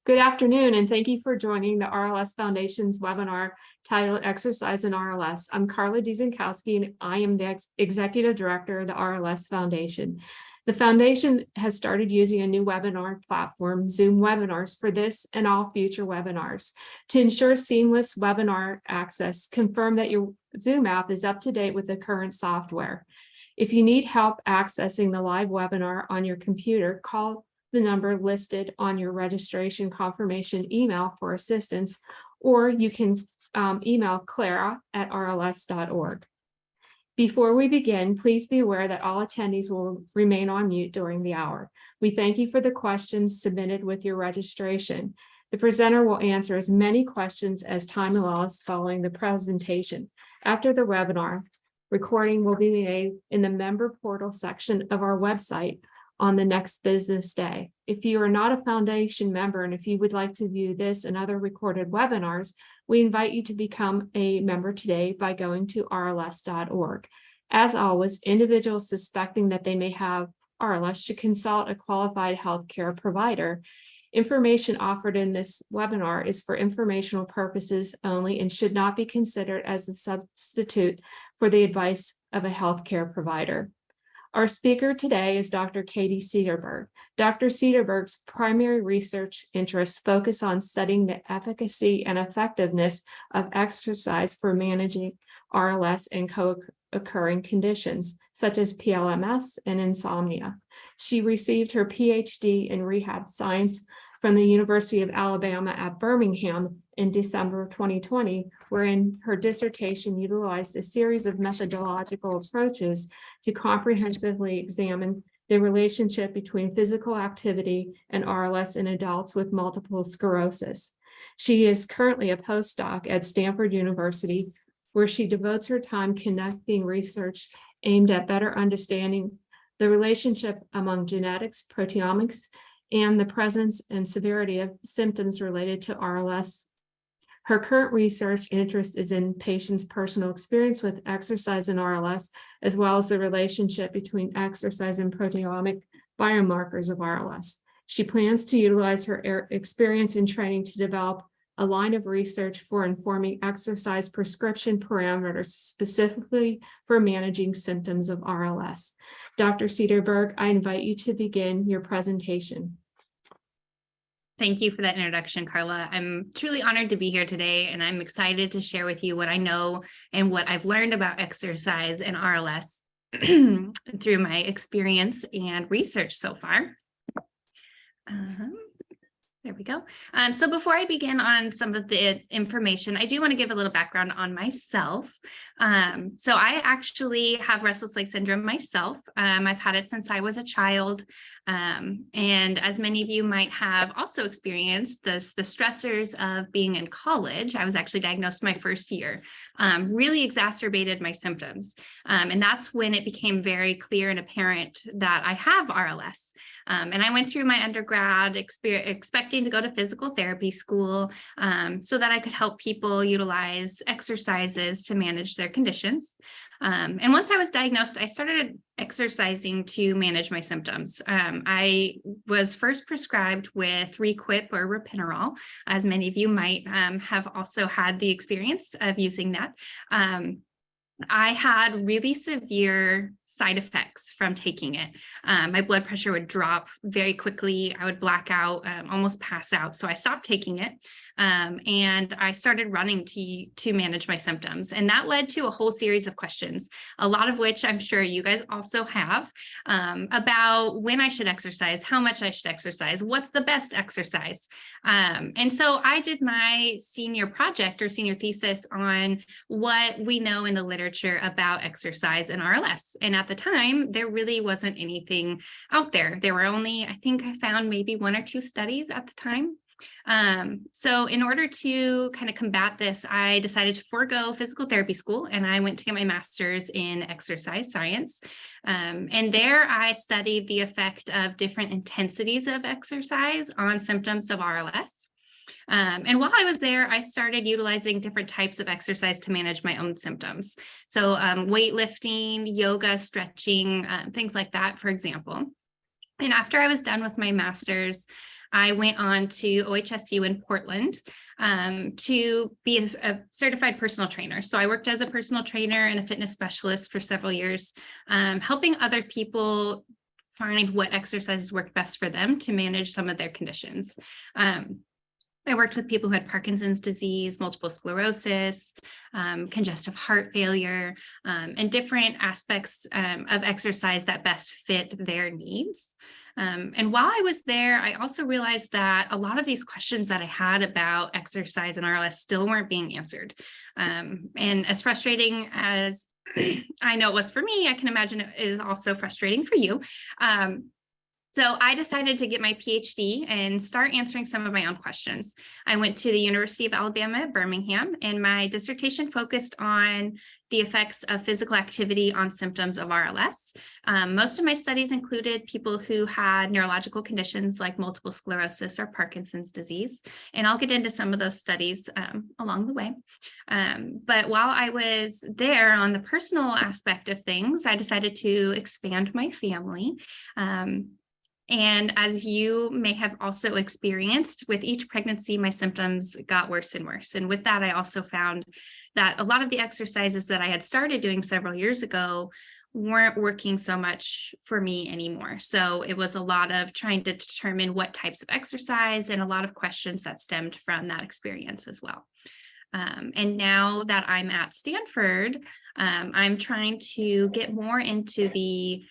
Good afternoon, and thank you for joining the RLS Foundation's webinar titled Exercise in RLS. I'm Carla Diezenkowski, and I am the Executive Director of the RLS Foundation. The Foundation has started using a new webinar platform, Zoom Webinars, for this and all future webinars. To ensure seamless webinar access, confirm that your Zoom app is up to date with the current software. If you need help accessing the live webinar on your computer, call the number listed on your registration confirmation email for assistance, or you can email clara@rls.org. Before we begin, please be aware that all attendees will remain on mute during the hour. We thank you for the questions submitted with your registration. The presenter will answer as many questions as time allows following the presentation. After the webinar, recording will be made in the member portal section of our website on the next business day. If you are not a Foundation member and if you would like to view this and other recorded webinars, we invite you to become a member today by going to rls.org. As always, individuals suspecting that they may have RLS should consult a qualified healthcare provider. Information offered in this webinar is for informational purposes only and should not be considered as a substitute for the advice of a healthcare provider. Our speaker today is Dr. Katie Cederberg. Dr. Cederberg's primary research interests focus on studying the efficacy and effectiveness of exercise for managing RLS and co-occurring conditions, such as PLMS and insomnia. She received her PhD in rehab science from the University of Alabama at Birmingham in December of 2020, wherein her dissertation utilized a series of methodological approaches to comprehensively examine the relationship between physical activity and RLS in adults with multiple sclerosis. She is currently a postdoc at Stanford University, where she devotes her time conducting research aimed at better understanding the relationship among genetics, proteomics, and the presence and severity of symptoms related to RLS. Her current research interest is in patients' personal experience with exercise and RLS, as well as the relationship between exercise and proteomic biomarkers of RLS. She plans to utilize her experience and training to develop a line of research for informing exercise prescription parameters specifically for managing symptoms of RLS. Dr. Cederberg, I invite you to begin your presentation. Thank you for that introduction, Carla. I'm truly honored to be here today, and I'm excited to share with you what I know and what I've learned about exercise and RLS through my experience and research so far. There we go. So before I begin on some of the information, I do want to give a little background on myself. So I actually have restless leg syndrome myself. I've had it since I was a child. And as many of you might have also experienced the stressors of being in college, I was actually diagnosed my first year, really exacerbated my symptoms. And that's when it became very clear and apparent that I have RLS. And I went through my undergrad expecting to go to physical therapy school so that I could help people utilize exercises to manage their conditions. And once I was diagnosed, I started exercising to manage my symptoms. I was first prescribed with Requip or Ropinirole, as many of you might have also had the experience of using that. I had really severe side effects from taking it. My blood pressure would drop very quickly. I would black out, almost pass out. So I stopped taking it. And I started running to manage my symptoms. And that led to a whole series of questions, a lot of which I'm sure you guys also have, about when I should exercise, how much I should exercise, what's the best exercise. And so I did my senior project or senior thesis on what we know in the literature about exercise and RLS. And at the time, there really wasn't anything out there. There were only, I think I found maybe 1 or 2 studies at the time. So in order to kind of combat this, I decided to forego physical therapy school, and I went to get my master's in exercise science. And there I studied the effect of different intensities of exercise on symptoms of RLS. And while I was there, I started utilizing different types of exercise to manage my own symptoms. So weightlifting, yoga, stretching, things like that, for example. And after I was done with my master's, I went on to OHSU in Portland to be a certified personal trainer. So I worked as a personal trainer and a fitness specialist for several years, helping other people find what exercises work best for them to manage some of their conditions. I worked with people who had Parkinson's disease, multiple sclerosis, congestive heart failure, and different aspects of exercise that best fit their needs. And while I was there, I also realized that a lot of these questions that I had about exercise and RLS still weren't being answered. And as frustrating as I know it was for me, I can imagine it is also frustrating for you. So I decided to get my PhD and start answering some of my own questions. I went to the University of Alabama at Birmingham, and my dissertation focused on the effects of physical activity on symptoms of RLS. Most of my studies included people who had neurological conditions like multiple sclerosis or Parkinson's disease, and I'll get into some of those studies along the way. But while I was there on the personal aspect of things, I decided to expand my family. And as you may have also experienced, with each pregnancy, my symptoms got worse and worse. And with that, I also found that a lot of the exercises that I had started doing several years ago weren't working so much for me anymore. So it was a lot of trying to determine what types of exercise and a lot of questions that stemmed from that experience as well. And now that I'm at Stanford, I'm trying to get more into the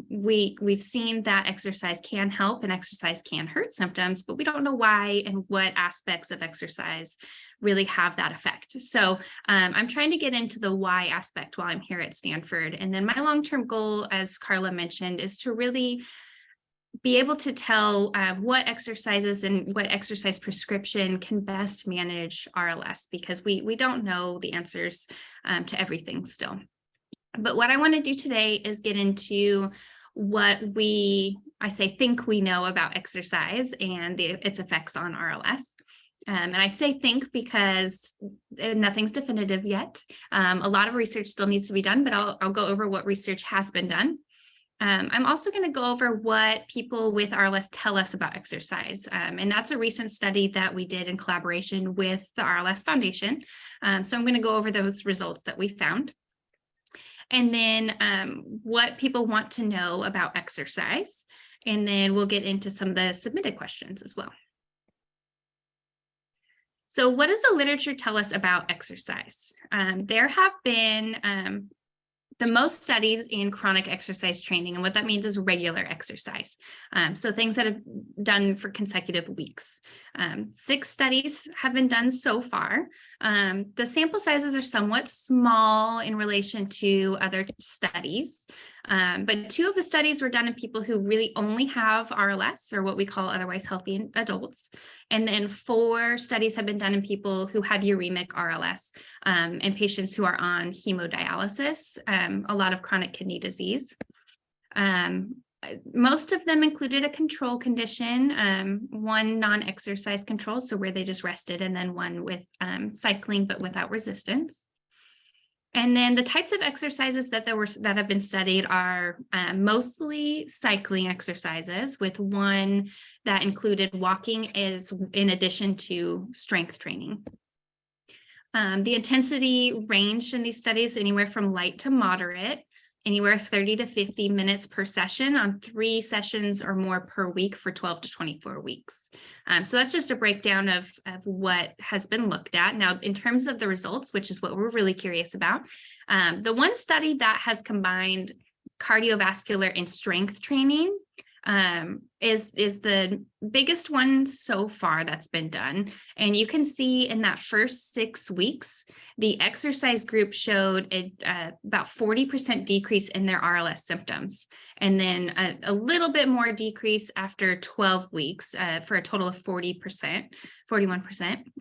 we've seen that exercise can help and exercise can hurt symptoms, but we don't know why and what aspects of exercise really have that effect. So I'm trying to get into the why aspect while I'm here at Stanford. And then my long-term goal, as Carla mentioned, is to really be able to tell what exercises and what exercise prescription can best manage RLS, because we don't know the answers to everything still. But what I want to do today is get into what I think we know about exercise and its effects on RLS. And I say think because nothing's definitive yet. A lot of research still needs to be done, but I'll go over what research has been done. I'm also going to go over what people with RLS tell us about exercise. And that's a recent study that we did in collaboration with the RLS Foundation. So I'm going to go over those results that we found. And then what people want to know about exercise. And then we'll get into some of the submitted questions as well. So what does the literature tell us about exercise? There have been the most studies in chronic exercise training, and what that means is regular exercise. So things that have done for consecutive weeks. 6 studies have been done so far. The sample sizes are somewhat small in relation to other studies, but 2 of the studies were done in people who really only have RLS, or what we call otherwise healthy adults. And then 4 studies have been done in people who have uremic RLS and patients who are on hemodialysis, a lot of chronic kidney disease. Most of them included a control condition, one non-exercise control, so where they just rested, and then one with cycling but without resistance. And then the types of exercises that have been studied are mostly cycling exercises, with one that included walking as in addition to strength training. The intensity ranged in these studies anywhere from light to moderate, anywhere 30 to 50 minutes per session on 3 sessions or more per week for 12 to 24 weeks. So that's just a breakdown of what has been looked at. Now, in terms of the results, which is what we're really curious about, the one study that has combined cardiovascular and strength training is the biggest one so far that's been done. And you can see in that first 6 weeks, the exercise group showed about 40% decrease in their RLS symptoms, and then a little bit more decrease after 12 weeks for a total of 41%.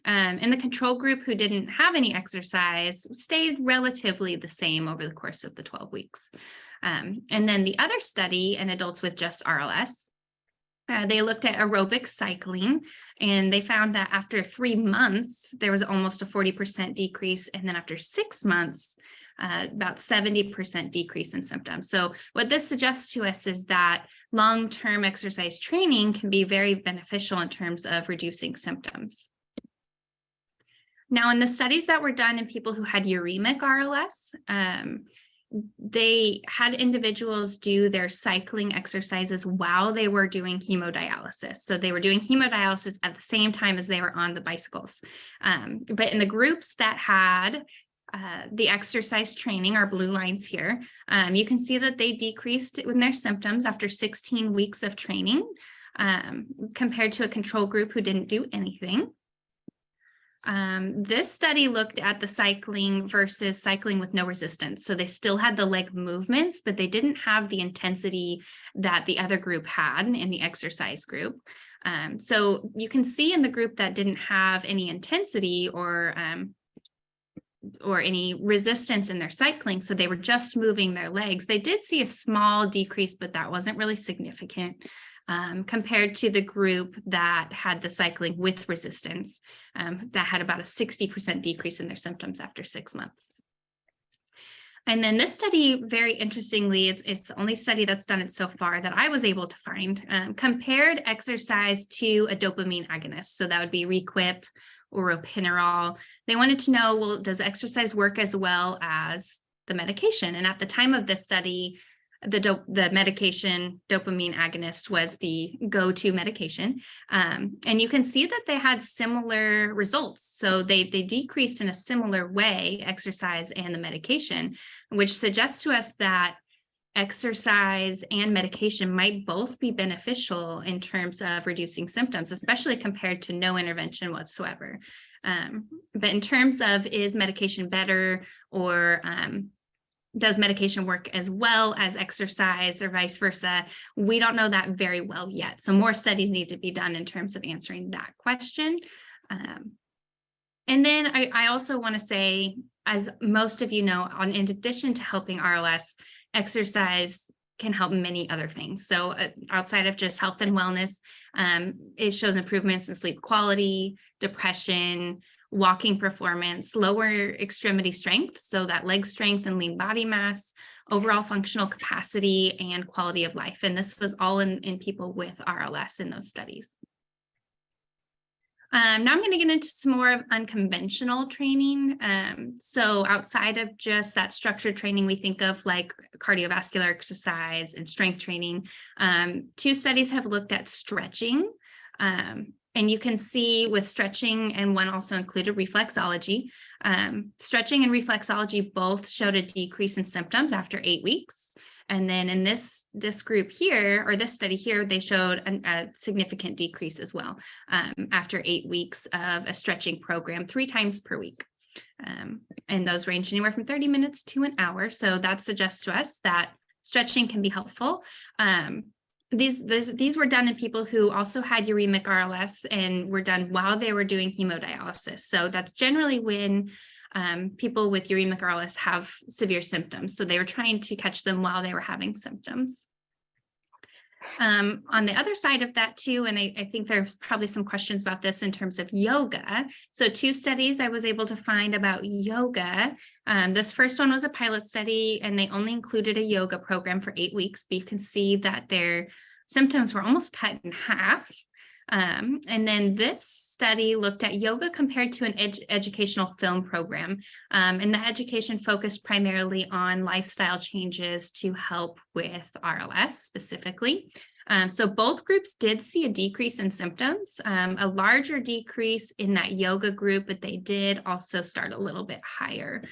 And the control group, who didn't have any exercise, stayed relatively the same over the course of the 12 weeks. And then the other study in adults with just RLS, they looked at aerobic cycling, and they found that after 3 months, there was almost a 40% decrease. And then after 6 months, about 70% decrease in symptoms. So what this suggests to us is that long-term exercise training can be very beneficial in terms of reducing symptoms. Now, in the studies that were done in people who had uremic RLS, they had individuals do their cycling exercises while they were doing hemodialysis. So they were doing hemodialysis at the same time as they were on the bicycles. But in the groups that had the exercise training, our blue lines here, you can see that they decreased in their symptoms after 16 weeks of training compared to a control group who didn't do anything. This study looked at the cycling versus cycling with no resistance. So they still had the leg movements, but they didn't have the intensity that the other group had in the exercise group. So you can see in the group that didn't have any intensity or any resistance in their cycling, so they were just moving their legs, they did see a small decrease, but that wasn't really significant. Compared to the group that had the cycling with resistance, that had about a 60% decrease in their symptoms after 6 months. And then this study, very interestingly, it's the only study that's done it so far that I was able to find, compared exercise to a dopamine agonist. So that would be Requip or ropinirole. They wanted to know, well, does exercise work as well as the medication? And at the time of this study, the medication dopamine agonist was the go-to medication. And you can see that they had similar results. So they decreased in a similar way, exercise and the medication, which suggests to us that exercise and medication might both be beneficial in terms of reducing symptoms, especially compared to no intervention whatsoever. But in terms of, is medication better, or does medication work as well as exercise or vice versa? We don't know that very well yet. So more studies need to be done in terms of answering that question. And then I also want to say, as most of you know, in addition to helping RLS, exercise can help many other things. So outside of just health and wellness, it shows improvements in sleep quality, depression, walking performance, lower extremity strength, so that leg strength and lean body mass, overall functional capacity, and quality of life. And this was all in people with RLS in those studies. Now I'm going to get into some more of unconventional training. So outside of just that structured training, we think of like cardiovascular exercise and strength training. 2 studies have looked at stretching. And you can see with stretching, and one also included reflexology. Stretching and reflexology both showed a decrease in symptoms after 8 weeks. And then in this group here, or this study here, they showed a significant decrease as well after 8 weeks of a stretching program 3 times per week. And those range anywhere from 30 minutes to an hour. So that suggests to us that stretching can be helpful. These were done in people who also had uremic RLS and were done while they were doing hemodialysis. So that's generally when people with uremic RLS have severe symptoms. So they were trying to catch them while they were having symptoms. On the other side of that too, and I think there's probably some questions about this in terms of yoga. So 2 studies I was able to find about yoga. This first one was a pilot study, and they only included a yoga program for 8 weeks, but you can see that their symptoms were almost cut in half. And then this study looked at yoga compared to an educational film program. And the education focused primarily on lifestyle changes to help with RLS specifically. So both groups did see a decrease in symptoms, a larger decrease in that yoga group, but they did also start a little bit higher.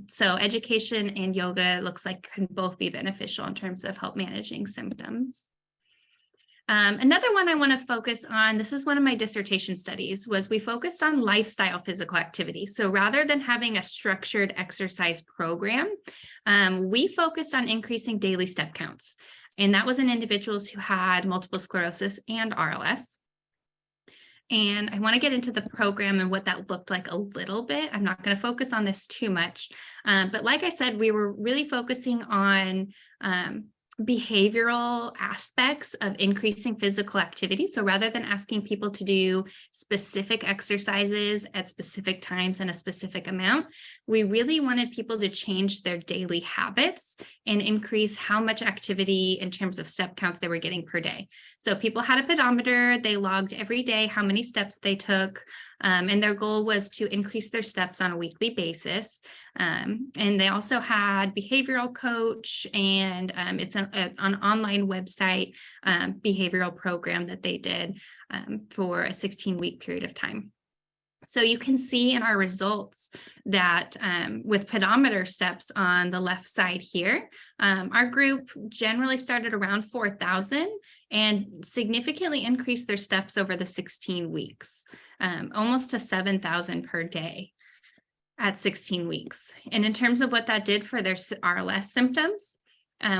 So education and yoga looks like can both be beneficial in terms of help managing symptoms. Another one I want to focus on, this is one of my dissertation studies, was we focused on lifestyle physical activity. So rather than having a structured exercise program, we focused on increasing daily step counts. And that was in individuals who had multiple sclerosis and RLS. And I want to get into the program and what that looked like a little bit. I'm not going to focus on this too much. But like I said, we were really focusing on behavioral aspects of increasing physical activity. So rather than asking people to do specific exercises at specific times and a specific amount, we really wanted people to change their daily habits and increase how much activity in terms of step counts they were getting per day. So people had a pedometer, they logged every day how many steps they took, and their goal was to increase their steps on a weekly basis. And they also had behavioral coach, and it's an online website behavioral program that they did for a 16-week period of time. So you can see in our results that with pedometer steps on the left side here, our group generally started around 4,000 and significantly increased their steps over the 16 weeks, almost to 7,000 per day at 16 weeks. And in terms of what that did for their RLS symptoms,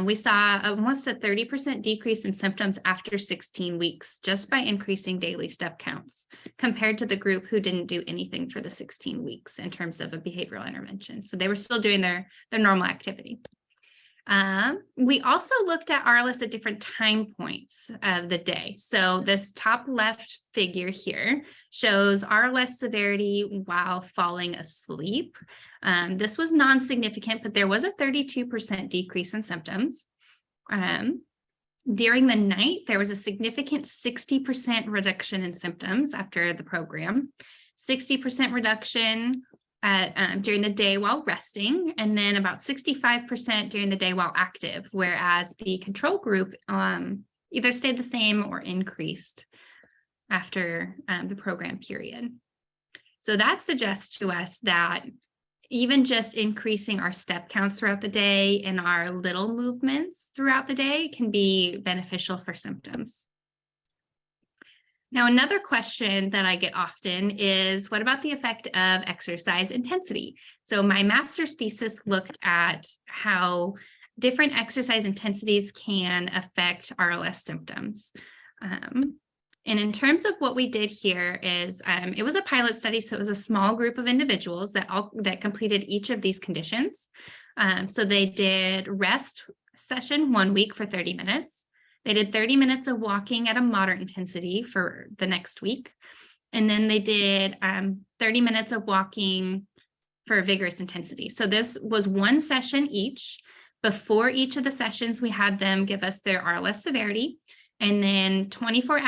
we saw almost a 30% decrease in symptoms after 16 weeks, just by increasing daily step counts, compared to the group who didn't do anything for the 16 weeks in terms of a behavioral intervention. So they were still doing their normal activity. We also looked at RLS at different time points of the day. So this top left figure here shows RLS severity while falling asleep. This was non-significant, but there was a 32% decrease in symptoms. During the night, there was a significant 60% reduction in symptoms after the program, 60% reduction during the day while resting, and then about 65% during the day while active, whereas the control group either stayed the same or increased after the program period. So that suggests to us that even just increasing our step counts throughout the day and our little movements throughout the day can be beneficial for symptoms. Now, another question that I get often is, what about the effect of exercise intensity? So my master's thesis looked at how different exercise intensities can affect RLS symptoms. And in terms of what we did here is, it was a pilot study, so it was a small group of individuals that completed each of these conditions. So they did rest session 1 week for 30 minutes. They did 30 minutes of walking at a moderate intensity for the next week. And then they did 30 minutes of walking for vigorous intensity. So this was one session each. Before each of the sessions, we had them give us their RLS severity, and then 24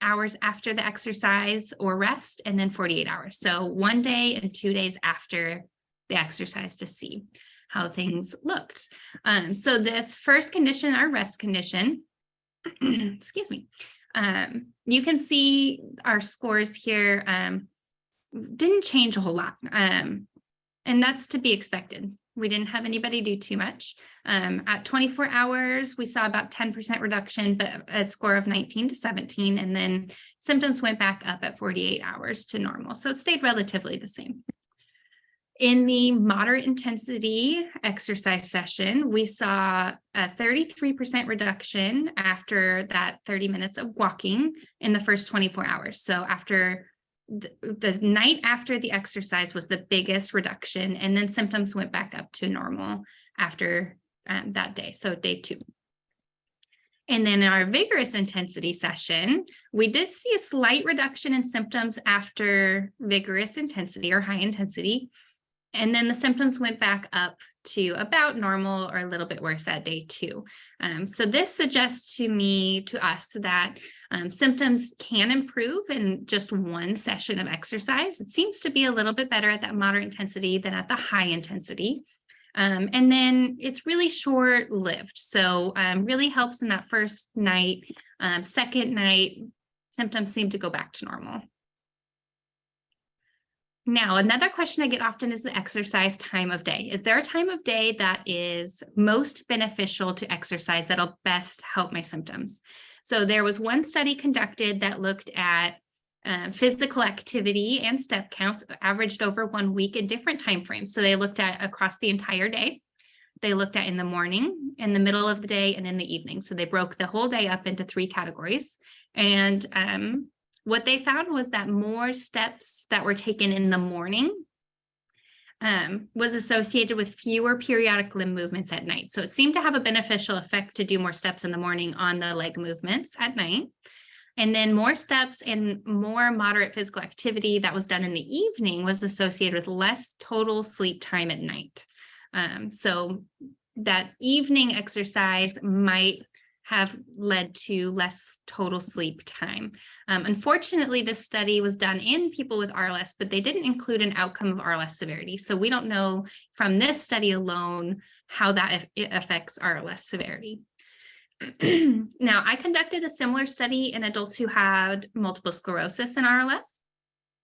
hours after the exercise or rest, and then 48 hours. So 1 day and 2 days after the exercise to see how things looked. So this first condition, our rest condition, excuse me, you can see our scores here didn't change a whole lot. And that's to be expected. We didn't have anybody do too much. At 24 hours, we saw about 10% reduction, but a score of 19 to 17. And then symptoms went back up at 48 hours to normal. So it stayed relatively the same. In the moderate intensity exercise session, we saw a 33% reduction after that 30 minutes of walking in the first 24 hours. So after the night after the exercise was the biggest reduction, and then symptoms went back up to normal after that day, so day 2. And then in our vigorous intensity session, we did see a slight reduction in symptoms after vigorous intensity or high intensity. And then the symptoms went back up to about normal or a little bit worse at day 2. So this suggests to us that symptoms can improve in just one session of exercise. It seems to be a little bit better at that moderate intensity than at the high intensity. And then it's really short-lived. So really helps in that first night. Second night, symptoms seem to go back to normal. Now, another question I get often is the exercise time of day. Is there a time of day that is most beneficial to exercise that'll best help my symptoms? So there was one study conducted that looked at physical activity and step counts averaged over 1 week in different timeframes. So they looked at across the entire day. They looked at in the morning, in the middle of the day, and in the evening. So they broke the whole day up into 3 categories. And what they found was that more steps that were taken in the morning was associated with fewer periodic limb movements at night. So it seemed to have a beneficial effect to do more steps in the morning on the leg movements at night. And then more steps and more moderate physical activity that was done in the evening was associated with less total sleep time at night. So that evening exercise might have led to less total sleep time. Unfortunately, this study was done in people with RLS, but they didn't include an outcome of RLS severity. So we don't know from this study alone how that affects RLS severity. Now, I conducted a similar study in adults who had multiple sclerosis and RLS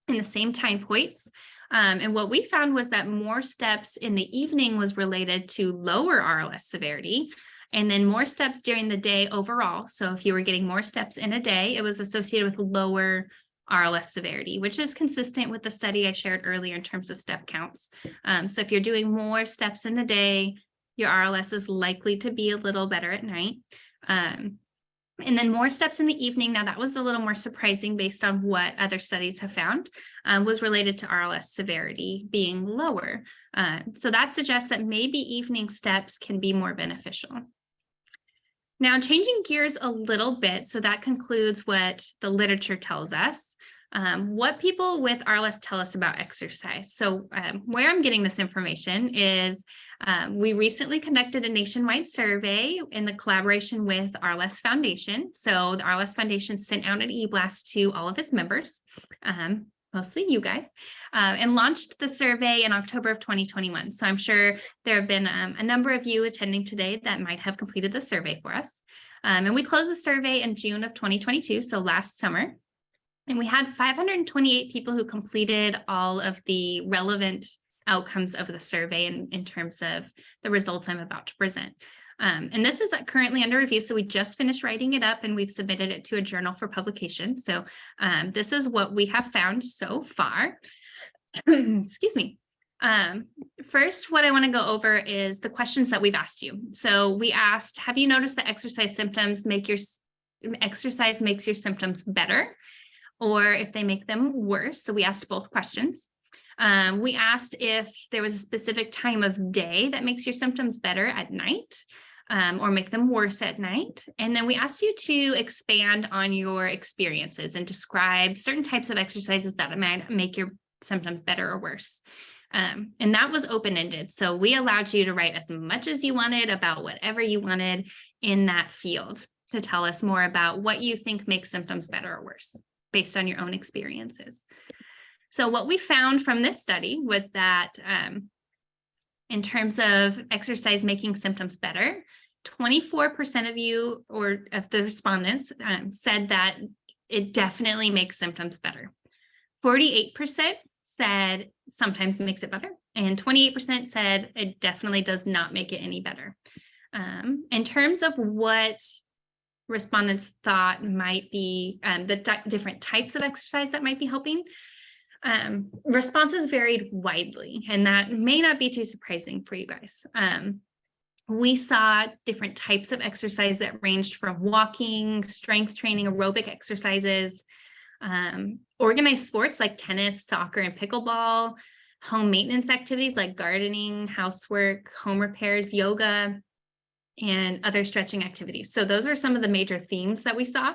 in the same time points. And what we found was that more steps in the evening was related to lower RLS severity, and then more steps during the day overall. So if you were getting more steps in a day, it was associated with lower RLS severity, which is consistent with the study I shared earlier in terms of step counts. So if you're doing more steps in the day, your RLS is likely to be a little better at night. And then more steps in the evening. Now that was a little more surprising based on what other studies have found, was related to RLS severity being lower. So that suggests that maybe evening steps can be more beneficial. Now, changing gears a little bit, so that concludes what the literature tells us. What people with RLS tell us about exercise. So where I'm getting this information is we recently conducted a nationwide survey in the collaboration with RLS Foundation. So the RLS Foundation sent out an e-blast to all of its members, mostly you guys, and launched the survey in October of 2021. So I'm sure there have been a number of you attending today that might have completed the survey for us. And we closed the survey in June of 2022, so last summer. And we had 528 people who completed all of the relevant outcomes of the survey in terms of the results I'm about to present. And this is currently under review. So we just finished writing it up and we've submitted it to a journal for publication. So this is what we have found so far. Excuse me. First, what I want to go over is the questions that we've asked you. So we asked, have you noticed that exercise makes your symptoms better, or if they make them worse? So we asked both questions. We asked if there was a specific time of day that makes your symptoms better at night, or make them worse at night. And then we asked you to expand on your experiences and describe certain types of exercises that might make your symptoms better or worse. And that was open-ended. So we allowed you to write as much as you wanted about whatever you wanted in that field to tell us more about what you think makes symptoms better or worse, based on your own experiences. So what we found from this study was that in terms of exercise making symptoms better, 24% of you, or of the respondents, said that it definitely makes symptoms better. 48% said sometimes makes it better, and 28% said it definitely does not make it any better. In terms of what respondents thought might be the different types of exercise that might be helping, responses varied widely, and that may not be too surprising for you guys. We saw different types of exercise that ranged from walking, strength training, aerobic exercises, organized sports like tennis, soccer, and pickleball, home maintenance activities like gardening, housework, home repairs, yoga, and other stretching activities. So those are some of the major themes that we saw.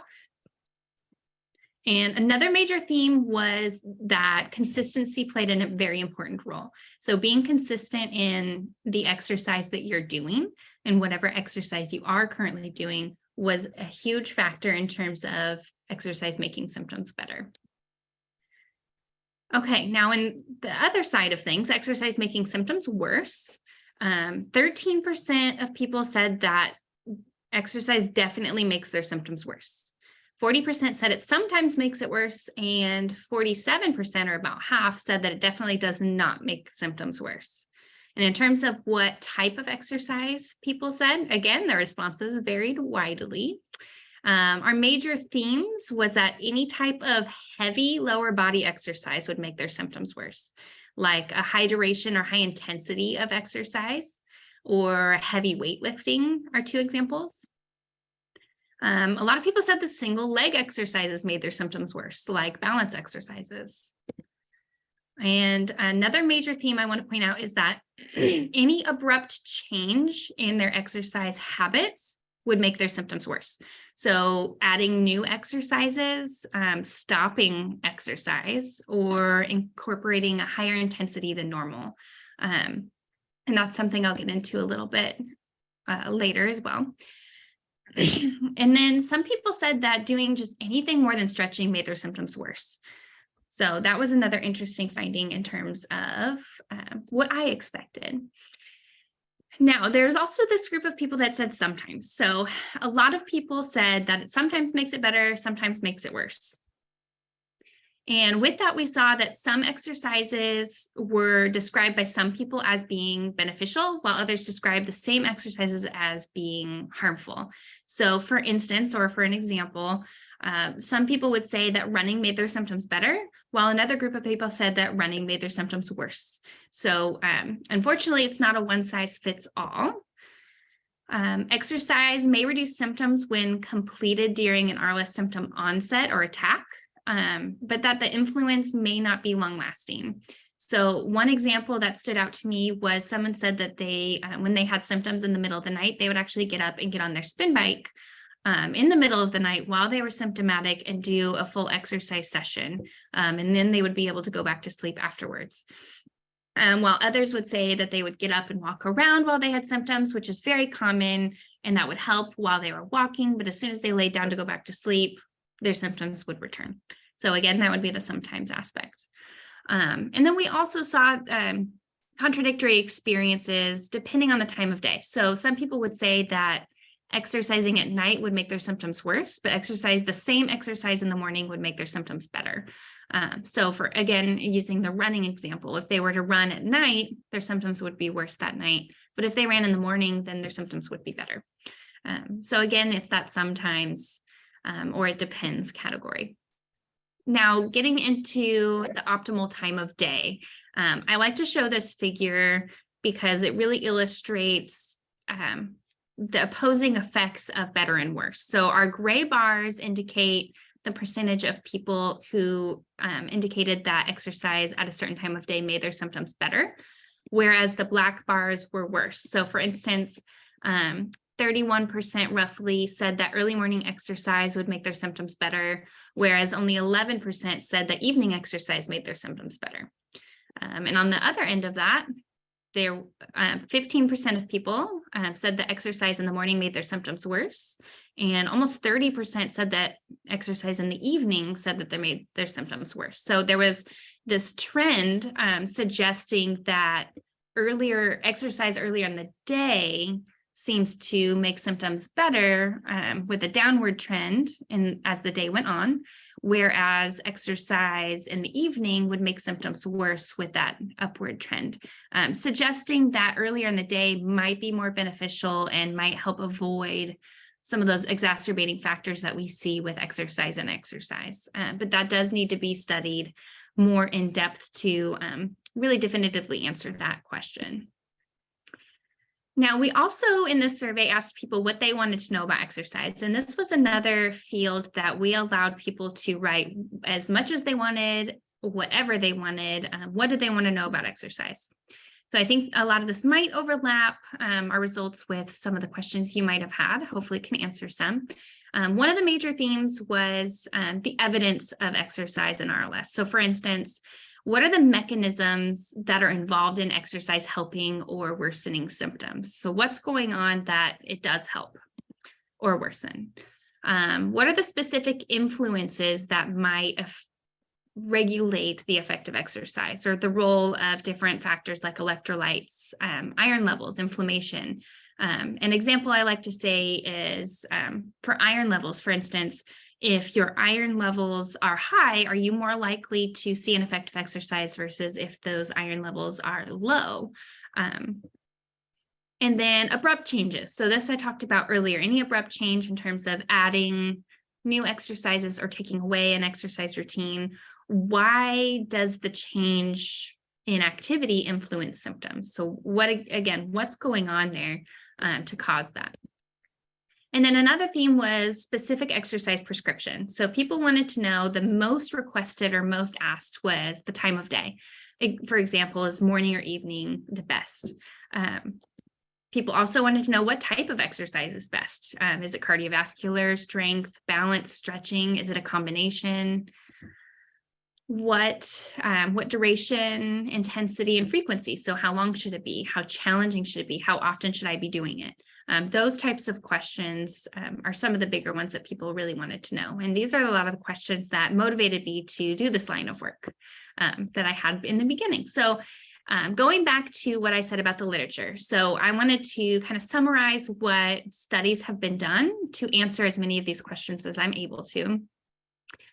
And another major theme was that consistency played a very important role. So being consistent in the exercise that you're doing and whatever exercise you are currently doing was a huge factor in terms of exercise making symptoms better. Okay, now in the other side of things, exercise making symptoms worse. 13% of people said that exercise definitely makes their symptoms worse. 40% said it sometimes makes it worse, and 47%, or about half, said that it definitely does not make symptoms worse. And in terms of what type of exercise people said, again, the responses varied widely. Our major themes was that any type of heavy lower body exercise would make their symptoms worse, like a high duration or high intensity of exercise, or heavy weightlifting are two examples. A lot of people said the single leg exercises made their symptoms worse, like balance exercises. And another major theme I want to point out is that any abrupt change in their exercise habits would make their symptoms worse. So adding new exercises, stopping exercise, or incorporating a higher intensity than normal. And that's something I'll get into a little bit later as well. And then some people said that doing just anything more than stretching made their symptoms worse. So that was another interesting finding in terms of what I expected. Now, there's also this group of people that said sometimes. So a lot of people said that it sometimes makes it better, sometimes makes it worse. And with that, we saw that some exercises were described by some people as being beneficial, while others described the same exercises as being harmful. So for instance, or for an example, some people would say that running made their symptoms better, while another group of people said that running made their symptoms worse. So unfortunately, it's not a one size fits all. Exercise may reduce symptoms when completed during an RLS symptom onset or attack, but that the influence may not be long lasting. So one example that stood out to me was someone said that they, when they had symptoms in the middle of the night, they would actually get up and get on their spin bike in the middle of the night while they were symptomatic and do a full exercise session. And then they would be able to go back to sleep afterwards. While others would say that they would get up and walk around while they had symptoms, which is very common, and that would help while they were walking. But as soon as they laid down to go back to sleep, their symptoms would return. So again, that would be the sometimes aspect. And then we also saw contradictory experiences depending on the time of day. So some people would say that exercising at night would make their symptoms worse, but the same exercise in the morning would make their symptoms better. So for, again, using the running example, if they were to run at night, their symptoms would be worse that night. But if they ran in the morning, then their symptoms would be better. So again, it's that sometimes or it depends category. Now, getting into the optimal time of day, I like to show this figure because it really illustrates the opposing effects of better and worse. So our gray bars indicate the percentage of people who indicated that exercise at a certain time of day made their symptoms better, whereas the black bars were worse. So for instance, 31% roughly said that early morning exercise would make their symptoms better, whereas only 11% said that evening exercise made their symptoms better. And on the other end of that, there 15% of people said that exercise in the morning made their symptoms worse, and almost 30% said that exercise in the evening said that they made their symptoms worse. So there was this trend suggesting that exercise earlier in the day seems to make symptoms better with a downward trend as the day went on, whereas exercise in the evening would make symptoms worse with that upward trend, suggesting that earlier in the day might be more beneficial and might help avoid some of those exacerbating factors that we see with exercise and exercise. But that does need to be studied more in depth to really definitively answer that question. Now, we also in this survey asked people what they wanted to know about exercise. And this was another field that we allowed people to write as much as they wanted, whatever they wanted. What did they want to know about exercise? So I think a lot of this might overlap our results with some of the questions you might have had. Hopefully it can answer some. One of the major themes was the evidence of exercise in RLS. So for instance, what are the mechanisms that are involved in exercise helping or worsening symptoms? So what's going on that it does help or worsen? What are the specific influences that might regulate the effect of exercise, or the role of different factors like electrolytes, iron levels, inflammation? An example I like to say is for iron levels, for instance, if your iron levels are high, are you more likely to see an effect of exercise versus if those iron levels are low? And then abrupt changes. So this I talked about earlier, any abrupt change in terms of adding new exercises or taking away an exercise routine. Why does the change in activity influence symptoms? So what's going on there to cause that? And then another theme was specific exercise prescription. So people wanted to know, the most requested or most asked was the time of day. For example, is morning or evening the best? People also wanted to know what type of exercise is best. Is it cardiovascular, strength, balance, stretching? Is it a combination? What duration, intensity, and frequency? So how long should it be? How challenging should it be? How often should I be doing it? Those types of questions are some of the bigger ones that people really wanted to know. And these are a lot of the questions that motivated me to do this line of work that I had in the beginning. So going back to what I said about the literature. So I wanted to kind of summarize what studies have been done to answer as many of these questions as I'm able to.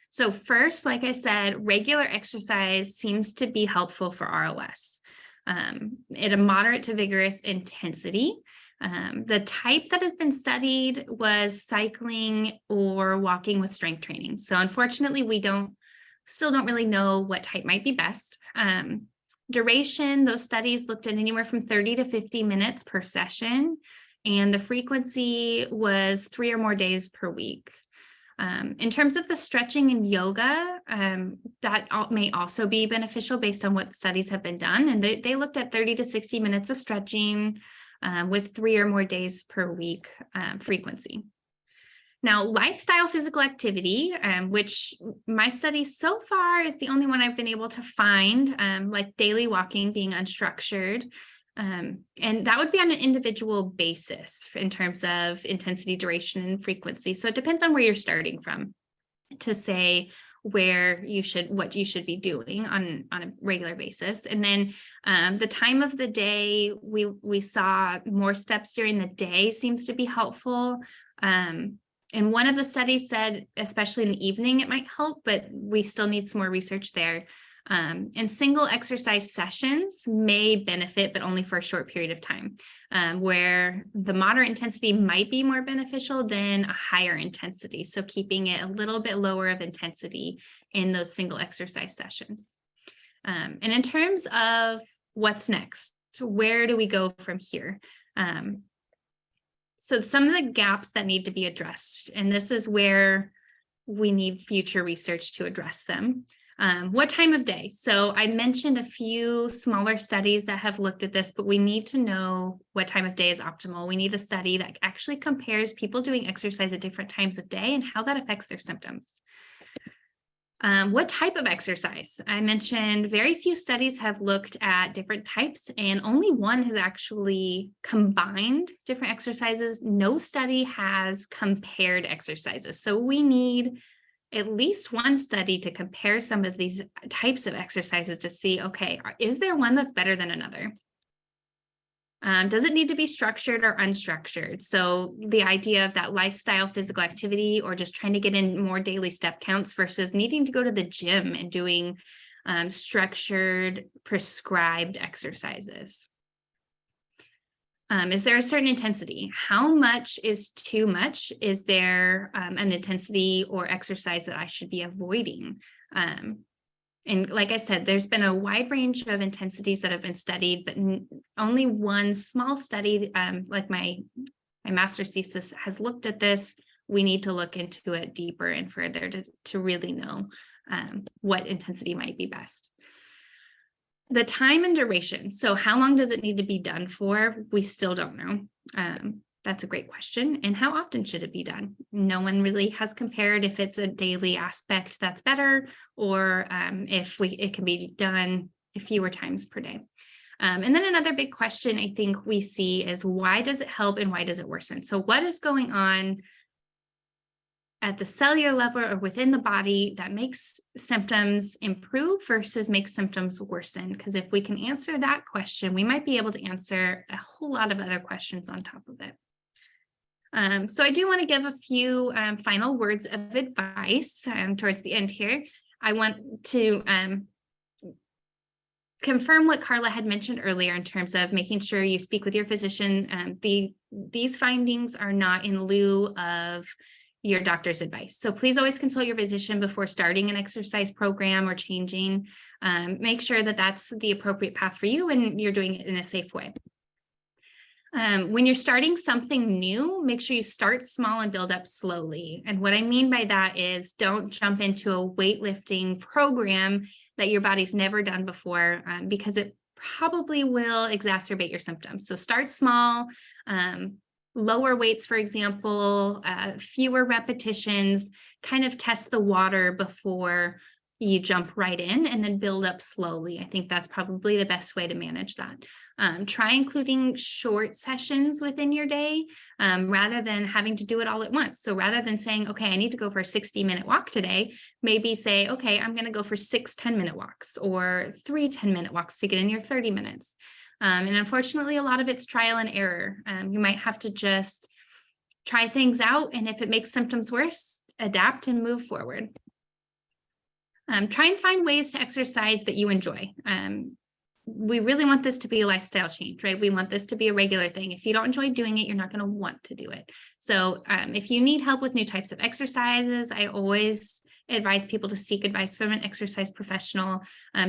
So first, like I said, regular exercise seems to be helpful for RLS at a moderate to vigorous intensity. The type that has been studied was cycling or walking with strength training. So unfortunately, we still don't really know what type might be best. Duration, those studies looked at anywhere from 30 to 50 minutes per session, and the frequency was 3 or more days per week. In terms of the stretching and yoga, that may also be beneficial based on what studies have been done. And they looked at 30 to 60 minutes of stretching with 3 or more days per week frequency. Now, lifestyle physical activity, which my study so far is the only one I've been able to find, like daily walking being unstructured. And that would be on an individual basis in terms of intensity, duration, and frequency. So it depends on where you're starting from to say what you should be doing on a regular basis. And then the time of the day, we saw more steps during the day seems to be helpful. And one of the studies said, especially in the evening, it might help, but we still need some more research there. And single exercise sessions may benefit, but only for a short period of time, where the moderate intensity might be more beneficial than a higher intensity. So keeping it a little bit lower of intensity in those single exercise sessions. And in terms of what's next, so where do we go from here? So some of the gaps that need to be addressed, and this is where we need future research to address them. What time of day? So I mentioned a few smaller studies that have looked at this, but we need to know what time of day is optimal. We need a study that actually compares people doing exercise at different times of day and how that affects their symptoms. What type of exercise? I mentioned very few studies have looked at different types, and only one has actually combined different exercises. No study has compared exercises. So we need at least one study to compare some of these types of exercises to see, okay, is there one that's better than another? Does it need to be structured or unstructured? So the idea of that lifestyle physical activity, or just trying to get in more daily step counts versus needing to go to the gym and doing structured, prescribed exercises. Is there a certain intensity? How much is too much? Is there an intensity or exercise that I should be avoiding? And like I said, there's been a wide range of intensities that have been studied, but only one small study, like my master's thesis, has looked at this. We need to look into it deeper and further to really know what intensity might be best. The time and duration. So how long does it need to be done for? We still don't know. That's a great question. And how often should it be done? No one really has compared if it's a daily aspect that's better, or if it can be done fewer times per day. And then another big question I think we see is, why does it help and why does it worsen? So what is going on at the cellular level or within the body that makes symptoms improve versus makes symptoms worsen? Because if we can answer that question, we might be able to answer a whole lot of other questions on top of it. So I do want to give a few final words of advice towards the end here. I want to confirm what Carla had mentioned earlier in terms of making sure you speak with your physician. These findings are not in lieu of your doctor's advice. So please always consult your physician before starting an exercise program or changing. Make sure that that's the appropriate path for you and you're doing it in a safe way. When you're starting something new, make sure you start small and build up slowly. And what I mean by that is don't jump into a weightlifting program that your body's never done before, because it probably will exacerbate your symptoms. So start small, lower weights, for example, fewer repetitions, kind of test the water before you jump right in, and then build up slowly. I think that's probably the best way to manage that. Try including short sessions within your day, rather than having to do it all at once. So rather than saying, okay, I need to go for a 60-minute walk today, maybe say, okay, I'm going to go for 6 10-minute walks or 3 10-minute walks to get in your 30 minutes. And unfortunately, a lot of it's trial and error. You might have to just try things out, and if it makes symptoms worse, adapt and move forward. Try and find ways to exercise that you enjoy. We really want this to be a lifestyle change, right? We want this to be a regular thing. If you don't enjoy doing it, you're not going to want to do it. So if you need help with new types of exercises, I always advise people to seek advice from an exercise professional.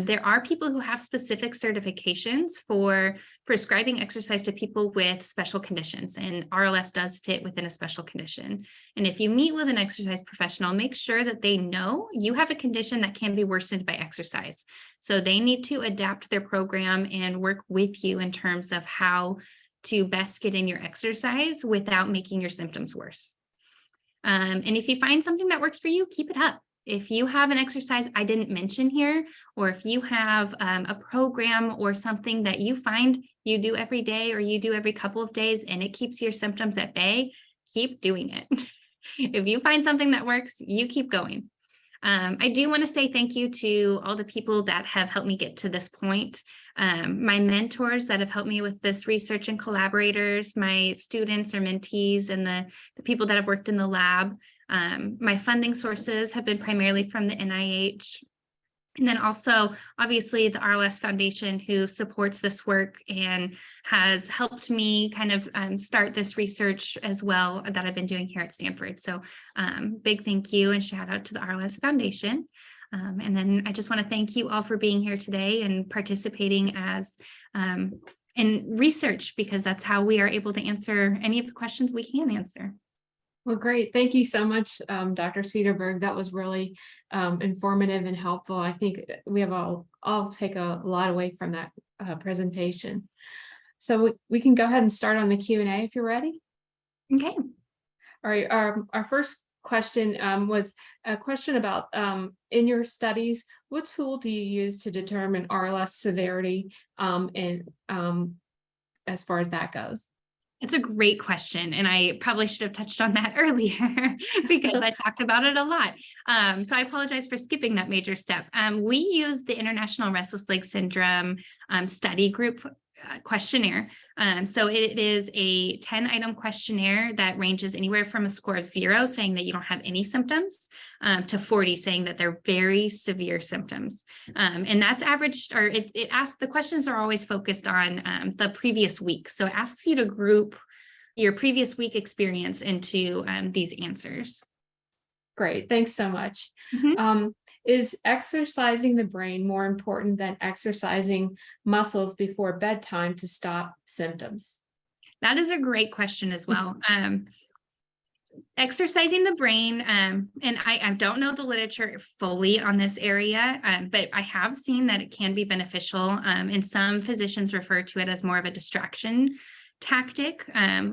There are people who have specific certifications for prescribing exercise to people with special conditions, and RLS does fit within a special condition. And if you meet with an exercise professional, make sure that they know you have a condition that can be worsened by exercise. So they need to adapt their program and work with you in terms of how to best get in your exercise without making your symptoms worse. And if you find something that works for you, keep it up. If you have an exercise I didn't mention here, or if you have a program or something that you find you do every day or you do every couple of days and it keeps your symptoms at bay, keep doing it. If you find something that works, you keep going. I do want to say thank you to all the people that have helped me get to this point. My mentors that have helped me with this research and collaborators, my students or mentees, and the people that have worked in the lab. My funding sources have been primarily from the NIH. And then also, obviously, the RLS Foundation, who supports this work and has helped me kind of start this research as well that I've been doing here at Stanford. So big thank you and shout out to the RLS Foundation. And then I just want to thank you all for being here today and participating as in research, because that's how we are able to answer any of the questions we can answer. Well, great. Thank you so much, Dr. Cederberg. That was really informative and helpful. I think we have all take a lot away from that presentation. So we can go ahead and start on the Q&A if you're ready. Okay. All right. Our first question was a question about in your studies, what tool do you use to determine RLS severity and as far as that goes? It's a great question, and I probably should have touched on that earlier because I talked about it a lot. So I apologize for skipping that major step. We use the International Restless Leg Syndrome Study Group questionnaire. So it is a 10-item questionnaire that ranges anywhere from a score of 0, saying that you don't have any symptoms, to 40, saying that they're very severe symptoms. And that's averaged, or it asks, the questions are always focused on the previous week. So it asks you to group your previous week experience into these answers. Great, thanks so much. Mm-hmm. Is exercising the brain more important than exercising muscles before bedtime to stop symptoms? That is a great question as well. Exercising the brain, and I don't know the literature fully on this area, but I have seen that it can be beneficial, and some physicians refer to it as more of a distraction tactic,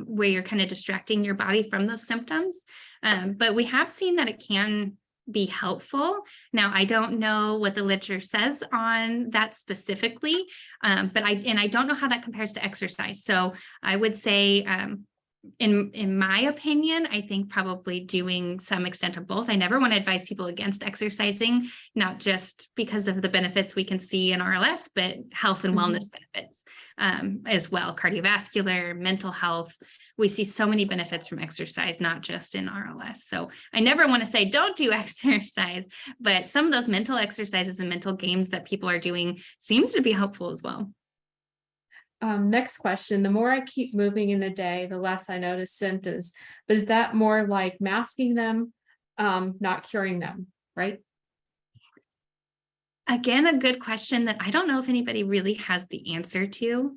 where you're kind of distracting your body from those symptoms. But we have seen that it can be helpful. Now, I don't know what the literature says on that specifically, but I don't know how that compares to exercise. So I would say, in my opinion, I think probably doing some extent of both. I never want to advise people against exercising, not just because of the benefits we can see in RLS, but health and wellness benefits as well, cardiovascular, mental health. We see so many benefits from exercise, not just in RLS. So I never want to say don't do exercise, but some of those mental exercises and mental games that people are doing seems to be helpful as well. Next question. The more I keep moving in the day, the less I notice symptoms. But is that more like masking them, not curing them, right? Again, a good question that I don't know if anybody really has the answer to.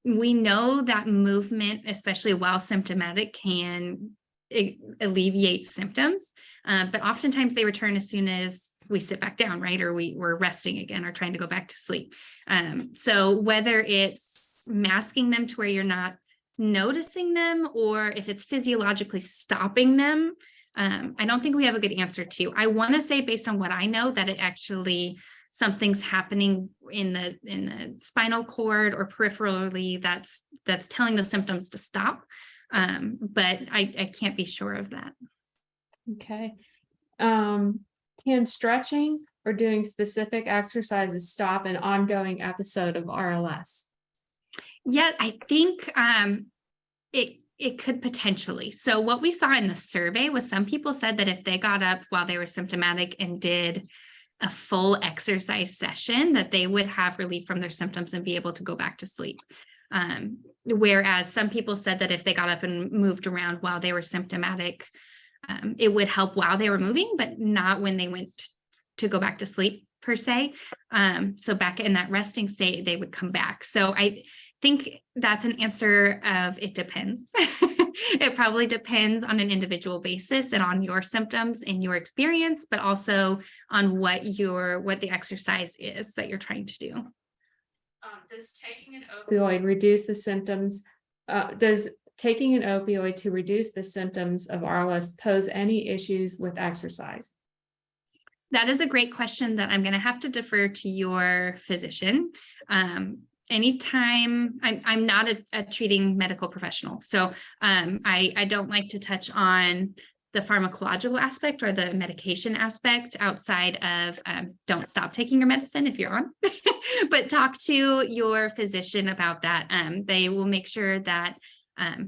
we know that movement, especially while symptomatic, can alleviate symptoms, but oftentimes they return as soon as we sit back down, right? Or we're resting again or trying to go back to sleep. So whether it's masking them to where you're not noticing them, or if it's physiologically stopping them, I don't think we have a good answer to. I want to say, based on what I know, that it actually something's happening in the spinal cord or peripherally that's telling the symptoms to stop. But I can't be sure of that. Okay. Can stretching or doing specific exercises stop an ongoing episode of RLS? Yeah, I think it could potentially. So what we saw in the survey was some people said that if they got up while they were symptomatic and did a full exercise session, that they would have relief from their symptoms and be able to go back to sleep. Whereas some people said that if they got up and moved around while they were symptomatic, it would help while they were moving, but not when they went to go back to sleep per se. So back in that resting state, they would come back. So I think that's an answer of it depends. It probably depends on an individual basis and on your symptoms and your experience, but also on what the exercise is that you're trying to do. Does taking an opioid reduce the symptoms? Does taking an opioid to reduce the symptoms of RLS pose any issues with exercise? That is a great question that I'm going to have to defer to your physician. Anytime I'm not a treating medical professional, so I don't like to touch on the pharmacological aspect or the medication aspect outside of don't stop taking your medicine if you're on, but talk to your physician about that. They will make sure that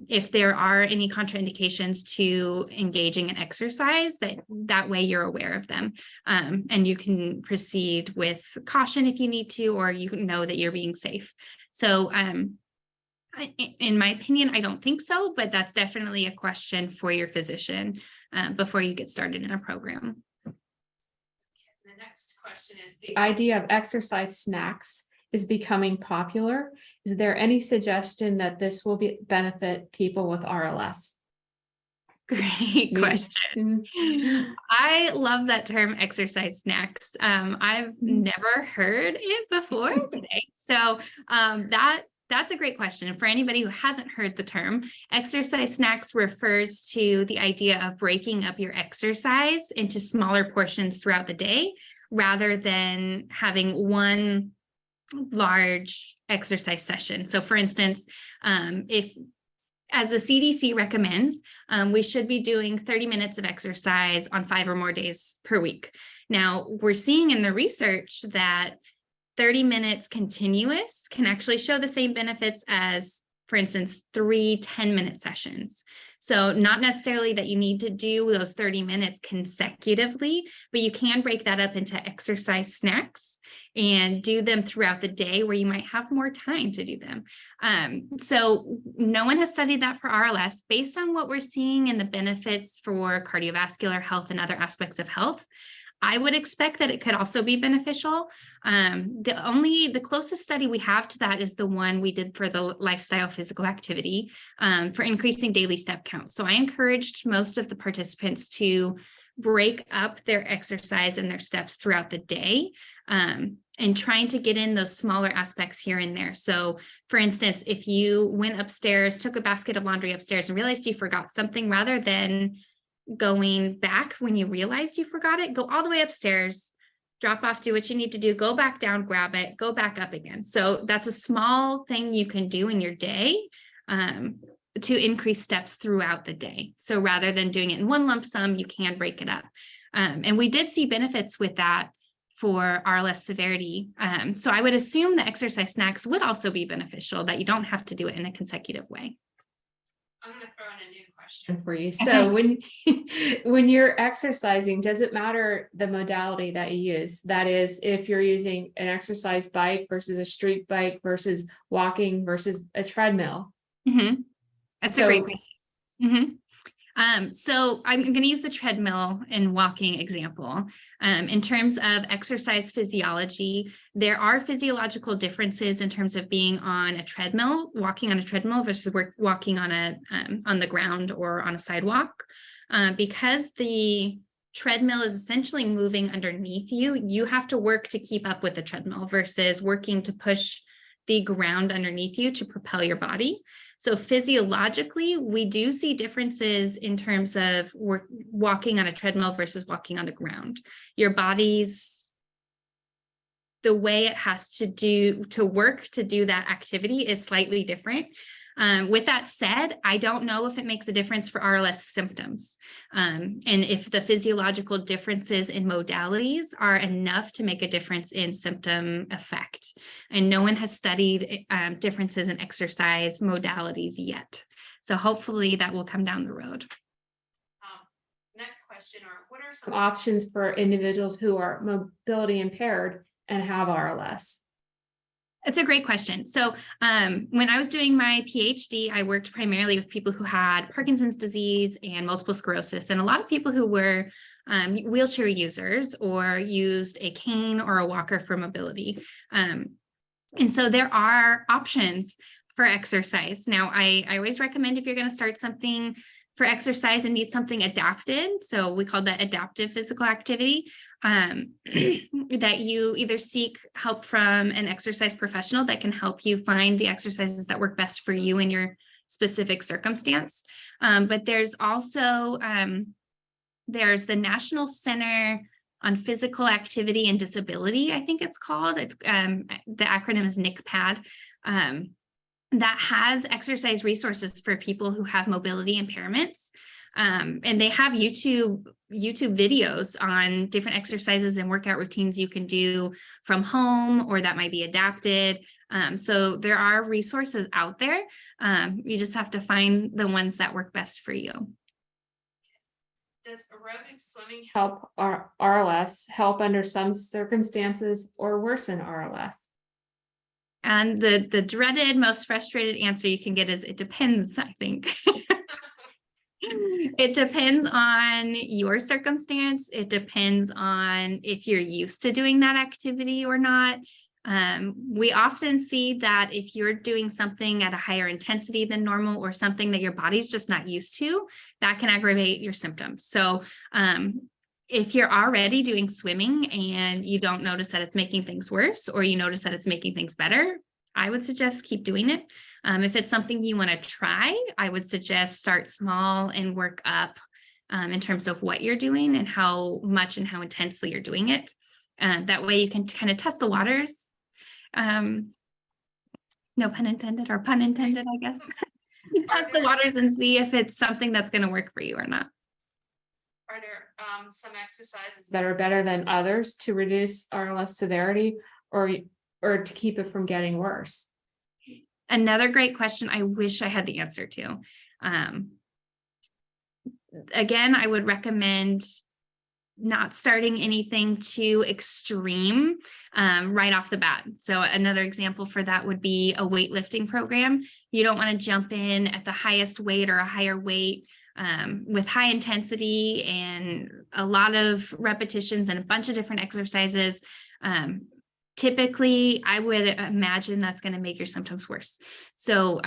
if there are any contraindications to engaging in exercise, that way you're aware of them, and you can proceed with caution if you need to, or you know that you're being safe. So in my opinion, I don't think so, but that's definitely a question for your physician before you get started in a program. The next question is, the idea of exercise snacks is becoming popular. Is there any suggestion that this will benefit people with RLS? Great question. I love that term, exercise snacks. I've never heard it before today. So that's a great question. And for anybody who hasn't heard the term, exercise snacks refers to the idea of breaking up your exercise into smaller portions throughout the day, rather than having one large exercise session. So for instance, if, as the CDC recommends, we should be doing 30 minutes of exercise on 5 or more days per week. Now, we're seeing in the research that 30 minutes continuous can actually show the same benefits as, for instance, 3 10-minute sessions. So not necessarily that you need to do those 30 minutes consecutively, but you can break that up into exercise snacks and do them throughout the day where you might have more time to do them. So no one has studied that for RLS. Based on what we're seeing and the benefits for cardiovascular health and other aspects of health, I would expect that it could also be beneficial. The closest study we have to that is the one we did for the lifestyle physical activity for increasing daily step counts. So I encouraged most of the participants to break up their exercise and their steps throughout the day, and trying to get in those smaller aspects here and there. So for instance, if you went upstairs, took a basket of laundry upstairs and realized you forgot something, rather than going back when you realized you forgot it, go all the way upstairs, drop off, do what you need to do, go back down, grab it, go back up again. So that's a small thing you can do in your day to increase steps throughout the day. So rather than doing it in one lump sum, you can break it up. And we did see benefits with that for RLS severity. So I would assume the exercise snacks would also be beneficial, that you don't have to do it in a consecutive way. I'm going to throw in a new question for you. So when you're exercising, does it matter the modality that you use? That is, if you're using an exercise bike versus a street bike versus walking versus a treadmill? That's a great question. So I'm going to use the treadmill and walking example. In terms of exercise physiology, there are physiological differences in terms of being on a treadmill, walking on a treadmill versus walking on the ground or on a sidewalk. Because the treadmill is essentially moving underneath you, you have to work to keep up with the treadmill versus working to push the ground underneath you to propel your body. So physiologically, we do see differences in terms of walking on a treadmill versus walking on the ground. Your body's, the way it has to work to do that activity is slightly different. With that said, I don't know if it makes a difference for RLS symptoms, and if the physiological differences in modalities are enough to make a difference in symptom effect. And no one has studied differences in exercise modalities yet. So hopefully that will come down the road. Next question, what are some options for individuals who are mobility impaired and have RLS? It's a great question. So when I was doing my PhD, I worked primarily with people who had Parkinson's disease and multiple sclerosis, and a lot of people who were wheelchair users or used a cane or a walker for mobility. And so there are options for exercise. Now, I always recommend if you're going to start something for exercise and need something adapted, so we call that adaptive physical activity, that you either seek help from an exercise professional that can help you find the exercises that work best for you in your specific circumstance. But there's also, there's the National Center on Physical Activity and Disability, I think it's called. It's the acronym is NCPAD. That has exercise resources for people who have mobility impairments. And they have YouTube videos on different exercises and workout routines you can do from home, or that might be adapted. So there are resources out there. You just have to find the ones that work best for you. Does aerobic swimming help RLS help under some circumstances or worsen RLS? And the dreaded, most frustrated answer you can get is it depends, I think. It depends on your circumstance. It depends on if you're used to doing that activity or not. We often see that if you're doing something at a higher intensity than normal, or something that your body's just not used to, that can aggravate your symptoms. So if you're already doing swimming and you don't notice that it's making things worse, or you notice that it's making things better, I would suggest keep doing it. If it's something you want to try, I would suggest start small and work up in terms of what you're doing and how much and how intensely you're doing it. That way you can kind of test the waters. No pun intended, or pun intended, I guess. Test the waters and see if it's something that's going to work for you or not. Are there some exercises that are better than others to reduce RLS severity, or to keep it from getting worse? Another great question I wish I had the answer to. Again, I would recommend not starting anything too extreme right off the bat. So another example for that would be a weightlifting program. You don't want to jump in at the highest weight or a higher weight with high intensity and a lot of repetitions and a bunch of different exercises. Typically, I would imagine that's going to make your symptoms worse. So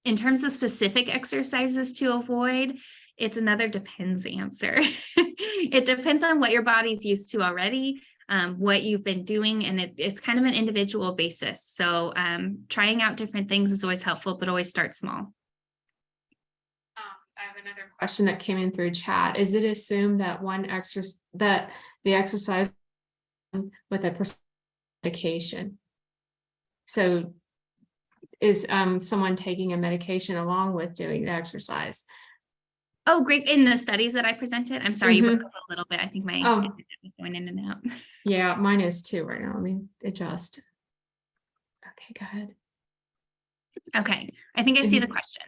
in terms of specific exercises to avoid, it's another depends answer. It depends on what your body's used to already, what you've been doing, and it's kind of an individual basis. So trying out different things is always helpful, but always start small. I have another question that came in through chat. Is it assumed that the exercise with a medication? So is someone taking a medication along with doing the exercise? Oh, great. In the studies that I presented, I'm sorry, you broke up a little bit. I think my internet was going in and out. Yeah, mine is too right now. Let me adjust. Okay, go ahead. Okay, I think I see the question.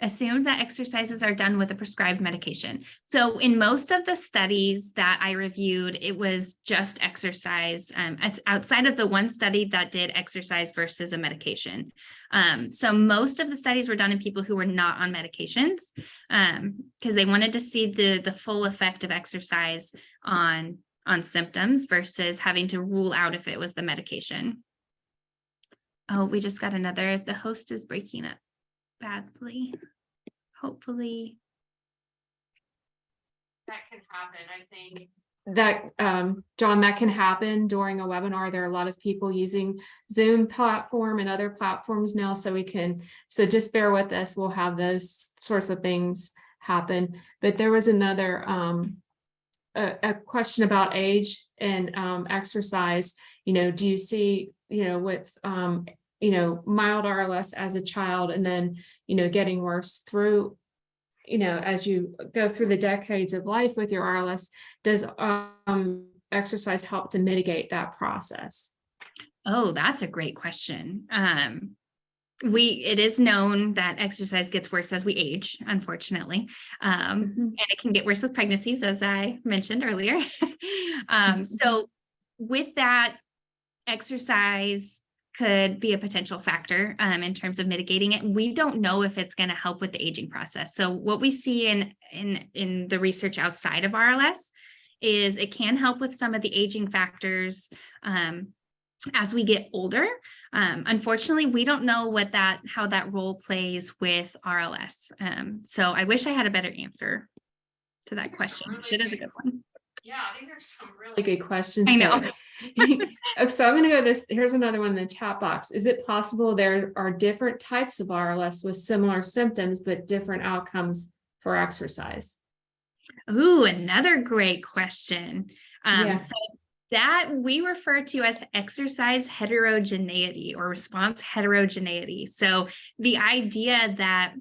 assumed that exercises are done with a prescribed medication. So in most of the studies that I reviewed, it was just exercise, as outside of the one study that did exercise versus a medication. So most of the studies were done in people who were not on medications, because they wanted to see the full effect of exercise on symptoms versus having to rule out if it was the medication. Oh, we just got the host is breaking up badly. Hopefully. That can happen, I think. That, John, that can happen during a webinar. There are a lot of people using Zoom platform and other platforms now, so just bear with us. We'll have those sorts of things happen. But there was another, a question about age and exercise. Do you see, with, mild RLS as a child and then, getting worse through, as you go through the decades of life with your RLS, does exercise help to mitigate that process? Oh, that's a great question. It is known that exercise gets worse as we age, unfortunately. And it can get worse with pregnancies, as I mentioned earlier. So with that, exercise could be a potential factor in terms of mitigating it. We don't know if it's going to help with the aging process. So what we see in the research outside of RLS is it can help with some of the aging factors as we get older. Unfortunately, we don't know how that role plays with RLS. So I wish I had a better answer to that question. It is a good one. Yeah, these are some really good questions. I know. So I'm going to go here's another one in the chat box. Is it possible there are different types of RLS with similar symptoms, but different outcomes for exercise? Ooh, another great question. Yeah. So that we refer to as exercise heterogeneity or response heterogeneity. So the idea that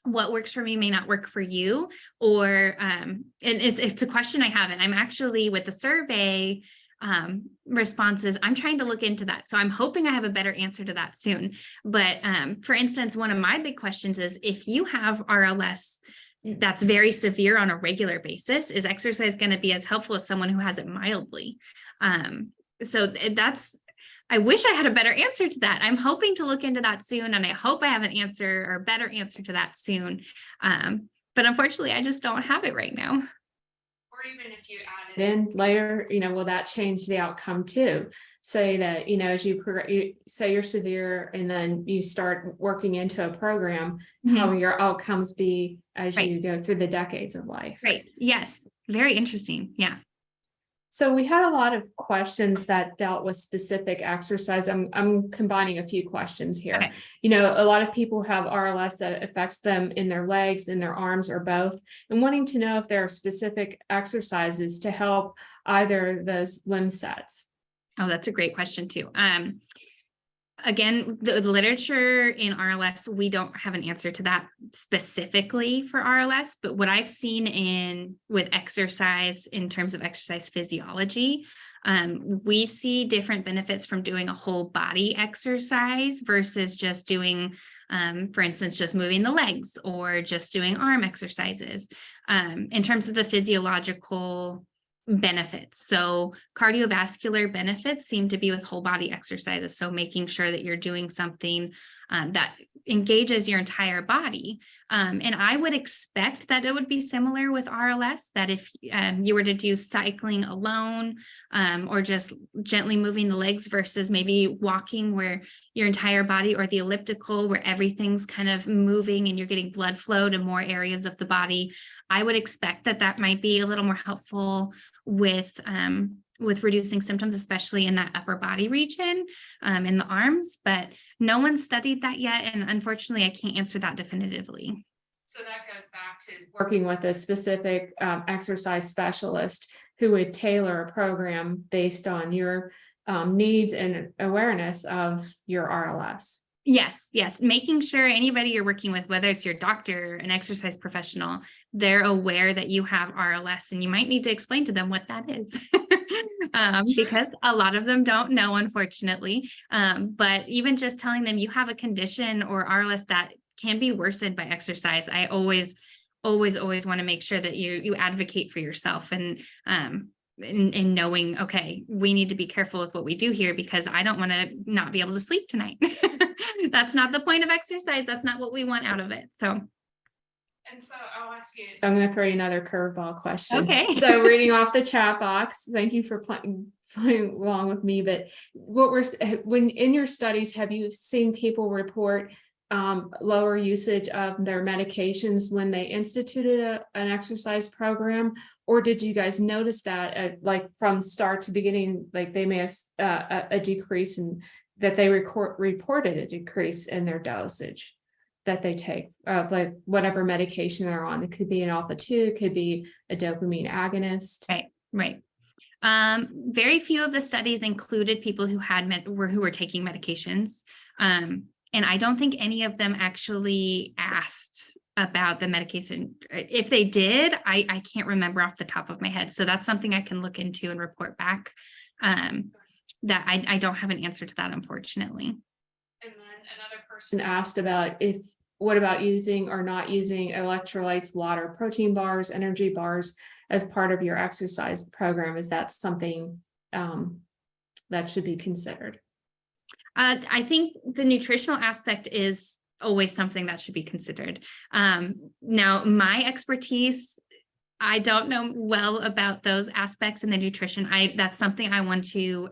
what works for me may not work for you, or and it's a question I haven't. I'm actually with the survey responses, I'm trying to look into that. So I'm hoping I have a better answer to that soon. But for instance, one of my big questions is if you have RLS that's very severe on a regular basis, is exercise going to be as helpful as someone who has it mildly? So I wish I had a better answer to that. I'm hoping to look into that soon, and I hope I have an answer or better answer to that soon. But unfortunately, I just don't have it right now. Or even if you add it in later, will that change the outcome too? Say that, as you say you're severe and then you start working into a program, how will your outcomes be as you go through the decades of life? Right. Yes. Very interesting. Yeah. So we had a lot of questions that dealt with specific exercise. I'm combining a few questions here. Okay. A lot of people have RLS that affects them in their legs, in their arms, or both, and wanting to know if there are specific exercises to help either of those limb sets. Oh, that's a great question too. Again, the literature in RLS, we don't have an answer to that specifically for RLS, but what I've seen with exercise in terms of exercise physiology, we see different benefits from doing a whole body exercise versus just doing, for instance, just moving the legs or just doing arm exercises. In terms of the physiological benefits. So cardiovascular benefits seem to be with whole body exercises. So making sure that you're doing something that engages your entire body. And I would expect that it would be similar with RLS, that if you were to do cycling alone or just gently moving the legs versus maybe walking where your entire body, or the elliptical where everything's kind of moving and you're getting blood flow to more areas of the body, I would expect that might be a little more helpful with reducing symptoms, especially in that upper body region, in the arms, but no one's studied that yet. And unfortunately, I can't answer that definitively. So that goes back to working with a specific exercise specialist who would tailor a program based on your needs and awareness of your RLS. Yes. Making sure anybody you're working with, whether it's your doctor, an exercise professional, they're aware that you have RLS, and you might need to explain to them what that is. Because a lot of them don't know, unfortunately. But even just telling them you have a condition or RLS that can be worsened by exercise. I always want to make sure that you advocate for yourself and in knowing, okay, we need to be careful with what we do here because I don't want to not be able to sleep tonight. That's not the point of exercise. That's not what we want out of it. So. And so I'll ask you, I'm going to throw you another curveball question. Okay. So reading off the chat box, thank you for playing along with me, but when in your studies, have you seen people report lower usage of their medications when they instituted an exercise program? Or did you guys notice that like from start to beginning, like they may have a decrease in that they reported a decrease in their dosage that they take of like whatever medication they're on? It could be an alpha-2, it could be a dopamine agonist. Right. Very few of the studies included people who had who were taking medications. And I don't think any of them actually asked about the medication. If they did, I can't remember off the top of my head. So that's something I can look into and report back. That I don't have an answer to that, unfortunately. And then another person asked about what about using or not using electrolytes, water, protein bars, energy bars as part of your exercise program? Is that something that should be considered? I think the nutritional aspect is always something that should be considered. Now, my expertise, I don't know well about those aspects in the nutrition. That's something I want to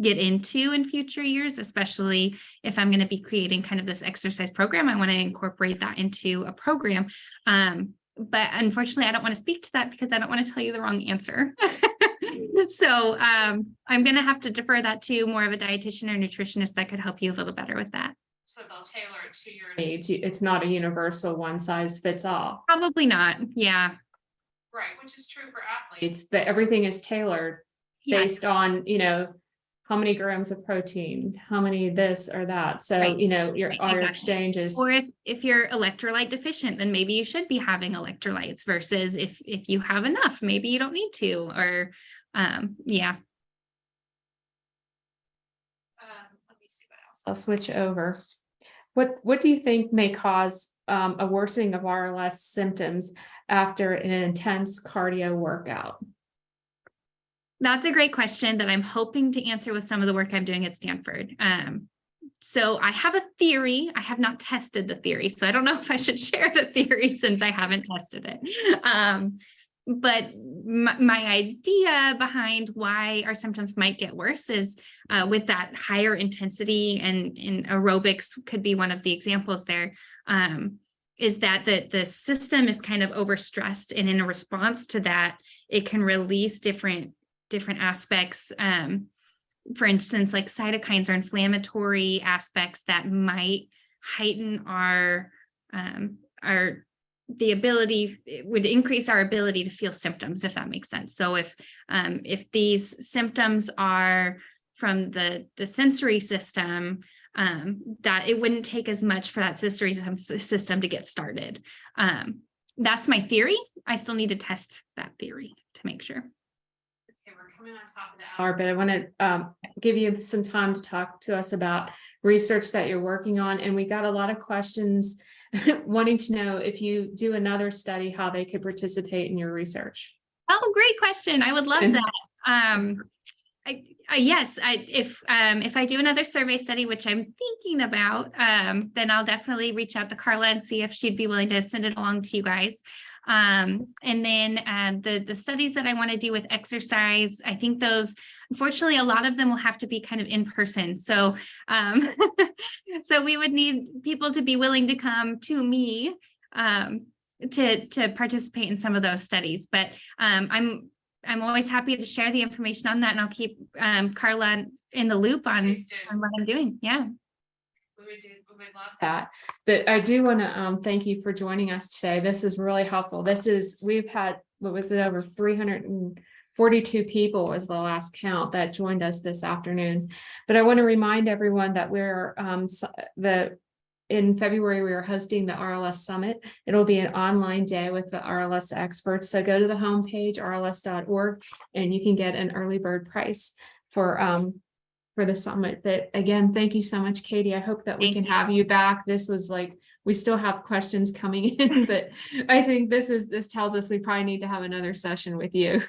get into in future years, especially if I'm going to be creating kind of this exercise program. I want to incorporate that into a program. But unfortunately, I don't want to speak to that because I don't want to tell you the wrong answer. So I'm going to have to defer that to more of a dietitian or nutritionist that could help you a little better with that. So they'll tailor it to your needs. It's not a universal one size fits all. Probably not. Yeah. Right, which is true for athletes, that everything is tailored based on, how many grams of protein, how many this or that. So, Right. Your Exactly. exchanges. Or if you're electrolyte deficient, then maybe you should be having electrolytes versus if you have enough, maybe you don't need to, or yeah. Let me see what else. I'll switch over. What do you think may cause a worsening of RLS symptoms after an intense cardio workout? That's a great question that I'm hoping to answer with some of the work I'm doing at Stanford. So I have a theory. I have not tested the theory, so I don't know if I should share the theory since I haven't tested it. But my idea behind why our symptoms might get worse is with that higher intensity, and aerobics could be one of the examples there, is that the system is kind of overstressed, and in a response to that, it can release different aspects. For instance, like cytokines or inflammatory aspects that might heighten the ability, it would increase our ability to feel symptoms, if that makes sense. So if these symptoms are from the sensory system, that it wouldn't take as much for that sensory system to get started. That's my theory. I still need to test that theory to make sure. Okay, we're coming on top of the hour, but I want to give you some time to talk to us about research that you're working on. And we got a lot of questions wanting to know if you do another study, how they could participate in your research. Oh, great question. I would love that. Yes, if I do another survey study, which I'm thinking about, then I'll definitely reach out to Carla and see if she'd be willing to send it along to you guys. And then the studies that I want to do with exercise, I think those, unfortunately, a lot of them will have to be kind of in person. So, so we would need people to be willing to come to me to participate in some of those studies. But I'm always happy to share the information on that, and I'll keep Carla in the loop on what I'm doing. Yeah. We would love that. But I do want to thank you for joining us today. This is really helpful. We've had, what was it, over 342 people was the last count that joined us this afternoon. But I want to remind everyone that we're in February, we are hosting the RLS Summit. It'll be an online day with the RLS experts. So go to the homepage, rls.org, and you can get an early bird price for the summit. But again, thank you so much, Katie. I hope that we can have you back. This was like we still have questions coming in, but I think this tells us we probably need to have another session with you.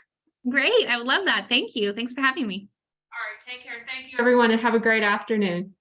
Great. I would love that. Thank you. Thanks for having me. All right, take care. Thank you, everyone, and have a great afternoon.